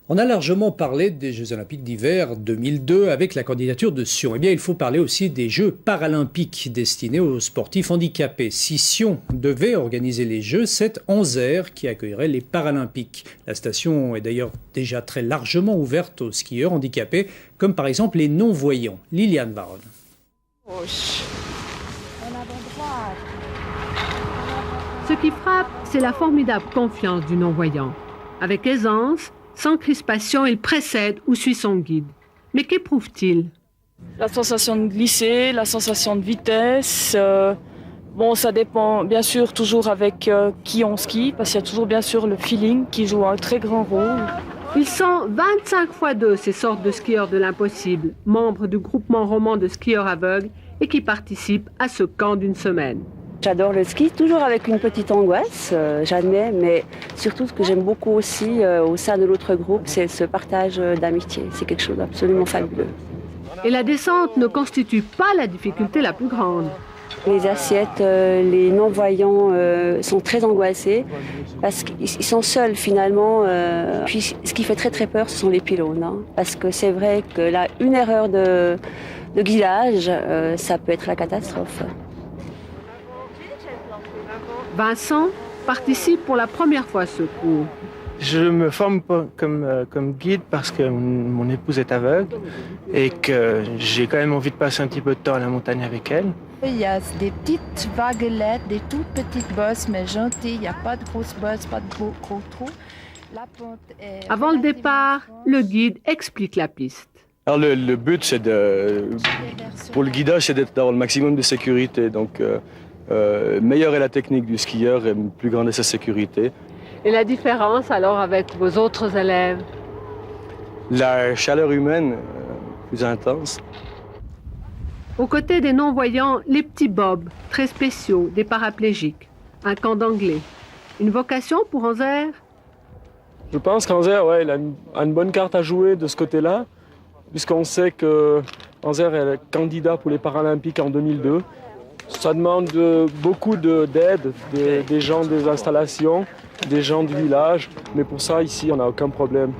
On a largement parlé des Jeux Olympiques d'hiver 2002 avec la candidature de Sion. Eh bien, il faut parler aussi des Jeux paralympiques destinés aux sportifs handicapés. Si Sion devait organiser les Jeux, c'est Anzère qui accueillerait les Paralympiques. La station est d'ailleurs déjà très largement ouverte aux skieurs handicapés, comme par exemple les non-voyants. Liliane Baron. Ce qui frappe, c'est la formidable confiance du non-voyant. Avec aisance, sans crispation, il précède ou suit son guide. Mais qu'éprouve-t-il? La sensation de glisser, la sensation de vitesse. Ça dépend bien sûr toujours avec qui on skie, parce qu'il y a toujours bien sûr le feeling qui joue un très grand rôle. Ils sont 25 fois 2, ces sortes de skieurs de l'impossible, membres du groupement roman de skieurs aveugles et qui participent à ce camp d'une semaine. J'adore le ski, toujours avec une petite angoisse, j'admets, mais surtout ce que j'aime beaucoup aussi au sein de l'autre groupe, c'est ce partage d'amitié. C'est quelque chose d'absolument fabuleux. Et la descente ne constitue pas la difficulté la plus grande. Les assiettes, les non-voyants sont très angoissés parce qu'ils sont seuls finalement. Puis ce qui fait très très peur, ce sont les pylônes. Parce que c'est vrai que là, une erreur de guidage, ça peut être la catastrophe. Vincent participe pour la première fois à ce cours. Je me forme pas comme guide parce que mon épouse est aveugle et que j'ai quand même envie de passer un petit peu de temps à la montagne avec elle. Il y a des petites vaguelettes, des toutes petites bosses, mais gentilles. Il n'y a pas de grosses bosses, pas de gros trous. La pente est Avant le départ, le guide explique la piste. Alors le but, pour le guidage, c'est d'avoir le maximum de sécurité. Donc, meilleure est la technique du skieur et plus grande est sa sécurité. Et la différence alors avec vos autres élèves? La chaleur humaine, plus intense. Aux côtés des non-voyants, les petits bobs, très spéciaux, des paraplégiques. Un camp d'anglais. Une vocation pour Anzère? Je pense qu'Anzère a une bonne carte à jouer de ce côté-là, puisqu'on sait que Anzère est le candidat pour les Paralympiques en 2002. Ça demande beaucoup d'aide, des gens des installations, des gens du village, mais pour ça, ici, on n'a aucun problème.